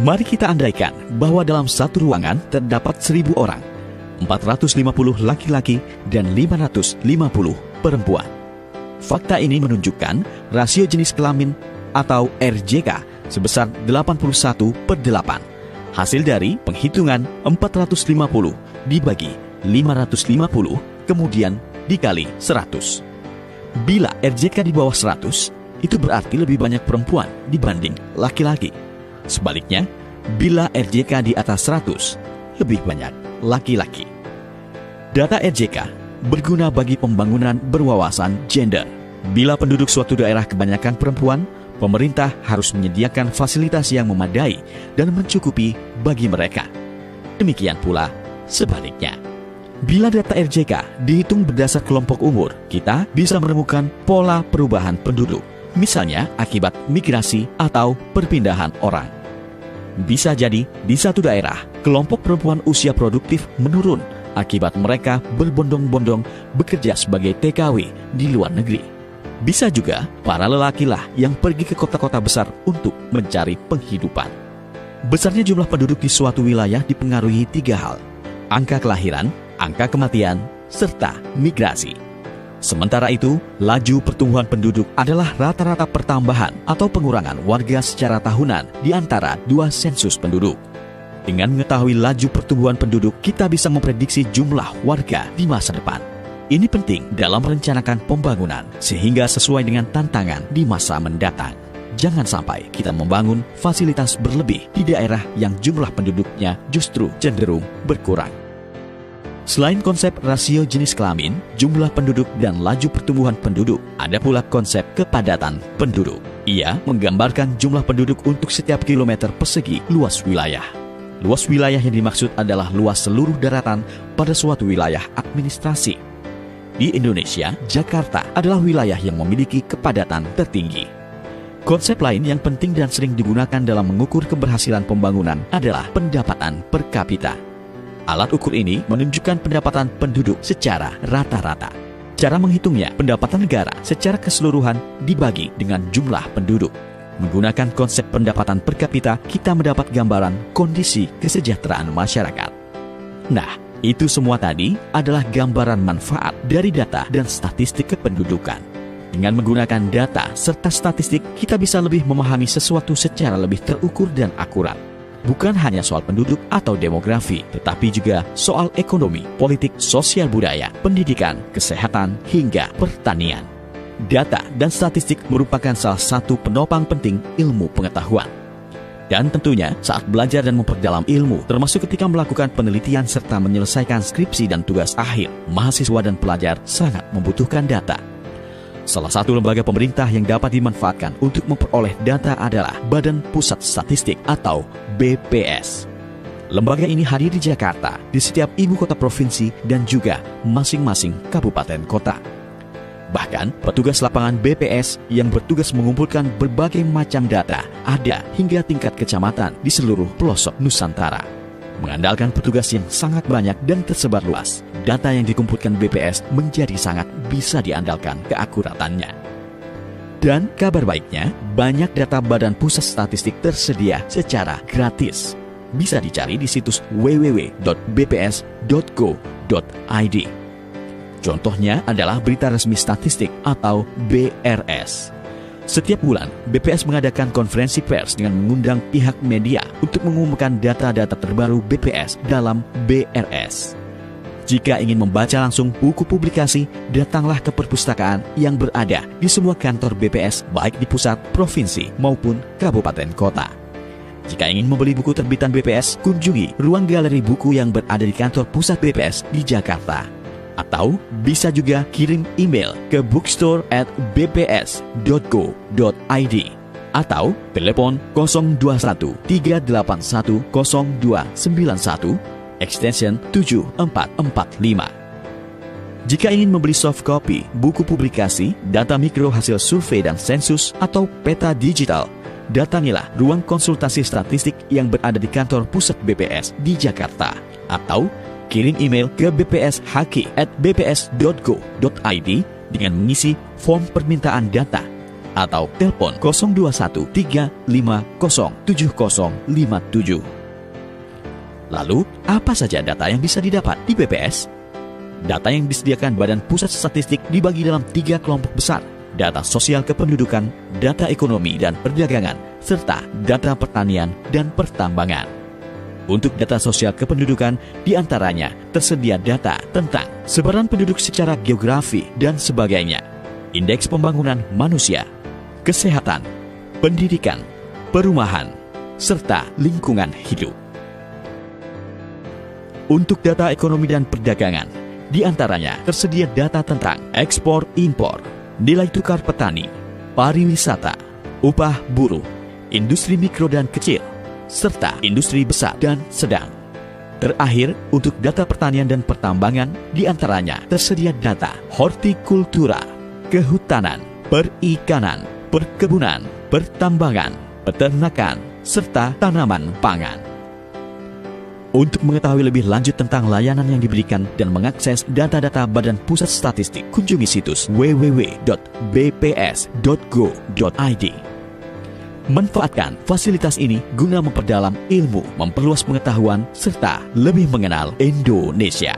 Mari kita andaikan bahwa dalam satu ruangan terdapat 1.000 orang, 450 laki-laki dan 550 perempuan. Fakta ini menunjukkan rasio jenis kelamin atau RJK sebesar 81/8. Hasil dari penghitungan 450 dibagi 550 kemudian dikali 100. Bila RJK di bawah 100, itu berarti lebih banyak perempuan dibanding laki-laki. Sebaliknya, bila RJK di atas 100, lebih banyak laki-laki. Data RJK berguna bagi pembangunan berwawasan gender. Bila penduduk suatu daerah kebanyakan perempuan, pemerintah harus menyediakan fasilitas yang memadai dan mencukupi bagi mereka. Demikian pula sebaliknya. Bila data RJK dihitung berdasar kelompok umur, kita bisa menemukan pola perubahan penduduk, misalnya akibat migrasi atau perpindahan orang. Bisa jadi di satu daerah, kelompok perempuan usia produktif menurun akibat mereka berbondong-bondong bekerja sebagai TKW di luar negeri. Bisa juga para lelakilah yang pergi ke kota-kota besar untuk mencari penghidupan. Besarnya jumlah penduduk di suatu wilayah dipengaruhi 3 hal: angka kelahiran, angka kematian, serta migrasi. Sementara itu, laju pertumbuhan penduduk adalah rata-rata pertambahan atau pengurangan warga secara tahunan di antara 2 sensus penduduk. Dengan mengetahui laju pertumbuhan penduduk, kita bisa memprediksi jumlah warga di masa depan. Ini penting dalam merencanakan pembangunan sehingga sesuai dengan tantangan di masa mendatang. Jangan sampai kita membangun fasilitas berlebih di daerah yang jumlah penduduknya justru cenderung berkurang. Selain konsep rasio jenis kelamin, jumlah penduduk, dan laju pertumbuhan penduduk, ada pula konsep kepadatan penduduk. Ia menggambarkan jumlah penduduk untuk setiap kilometer persegi luas wilayah. Luas wilayah yang dimaksud adalah luas seluruh daratan pada suatu wilayah administrasi. Di Indonesia, Jakarta adalah wilayah yang memiliki kepadatan tertinggi. Konsep lain yang penting dan sering digunakan dalam mengukur keberhasilan pembangunan adalah pendapatan per kapita. Alat ukur ini menunjukkan pendapatan penduduk secara rata-rata. Cara menghitungnya, pendapatan negara secara keseluruhan dibagi dengan jumlah penduduk. Menggunakan konsep pendapatan per kapita, kita mendapat gambaran kondisi kesejahteraan masyarakat. Nah, itu semua tadi adalah gambaran manfaat dari data dan statistik kependudukan. Dengan menggunakan data serta statistik, kita bisa lebih memahami sesuatu secara lebih terukur dan akurat. Bukan hanya soal penduduk atau demografi, tetapi juga soal ekonomi, politik, sosial budaya, pendidikan, kesehatan, hingga pertanian. Data dan statistik merupakan salah satu penopang penting ilmu pengetahuan. Dan tentunya saat belajar dan memperdalam ilmu, termasuk ketika melakukan penelitian serta menyelesaikan skripsi dan tugas akhir, mahasiswa dan pelajar sangat membutuhkan data. Salah satu lembaga pemerintah yang dapat dimanfaatkan untuk memperoleh data adalah Badan Pusat Statistik atau BPS. Lembaga ini hadir di Jakarta, di setiap ibu kota provinsi, dan juga masing-masing kabupaten kota. Bahkan, petugas lapangan BPS yang bertugas mengumpulkan berbagai macam data ada hingga tingkat kecamatan di seluruh pelosok Nusantara. Mengandalkan petugas yang sangat banyak dan tersebar luas, data yang dikumpulkan BPS menjadi sangat bisa diandalkan keakuratannya. Dan kabar baiknya, banyak data Badan Pusat Statistik tersedia secara gratis. Bisa dicari di situs www.bps.go.id. Contohnya adalah Berita Resmi Statistik atau BRS. Setiap bulan, BPS mengadakan konferensi pers dengan mengundang pihak media untuk mengumumkan data-data terbaru BPS dalam BRS. Jika ingin membaca langsung buku publikasi, datanglah ke perpustakaan yang berada di semua kantor BPS baik di pusat, provinsi, maupun kabupaten kota. Jika ingin membeli buku terbitan BPS, kunjungi ruang galeri buku yang berada di kantor pusat BPS di Jakarta. Atau bisa juga kirim email ke bookstore@bps.go.id atau telepon 021 381 0291 extension 7445. Jika ingin membeli soft copy, buku publikasi, data mikro hasil survei dan sensus atau peta digital, datangilah ruang konsultasi statistik yang berada di kantor pusat BPS di Jakarta atau kirim email ke bpshaki@bps.go.id dengan mengisi form permintaan data. atau telepon 02135507057. Lalu, apa saja data yang bisa didapat di BPS? Data yang disediakan Badan Pusat Statistik dibagi dalam 3 kelompok besar: data sosial kependudukan, data ekonomi dan perdagangan, serta data pertanian dan pertambangan. Untuk data sosial kependudukan, diantaranya tersedia data tentang sebaran penduduk secara geografi dan sebagainya, indeks pembangunan manusia, kesehatan, pendidikan, perumahan, serta lingkungan hidup. Untuk data ekonomi dan perdagangan, diantaranya tersedia data tentang ekspor-impor, nilai tukar petani, pariwisata, upah buruh, industri mikro dan kecil, serta industri besar dan sedang. Terakhir, untuk data pertanian dan pertambangan, diantaranya tersedia data hortikultura, kehutanan, perikanan, perkebunan, pertambangan, peternakan, serta tanaman pangan. Untuk mengetahui lebih lanjut tentang layanan yang diberikan dan mengakses data-data Badan Pusat Statistik, kunjungi situs www.bps.go.id. Manfaatkan fasilitas ini guna memperdalam ilmu, memperluas pengetahuan, serta lebih mengenal Indonesia.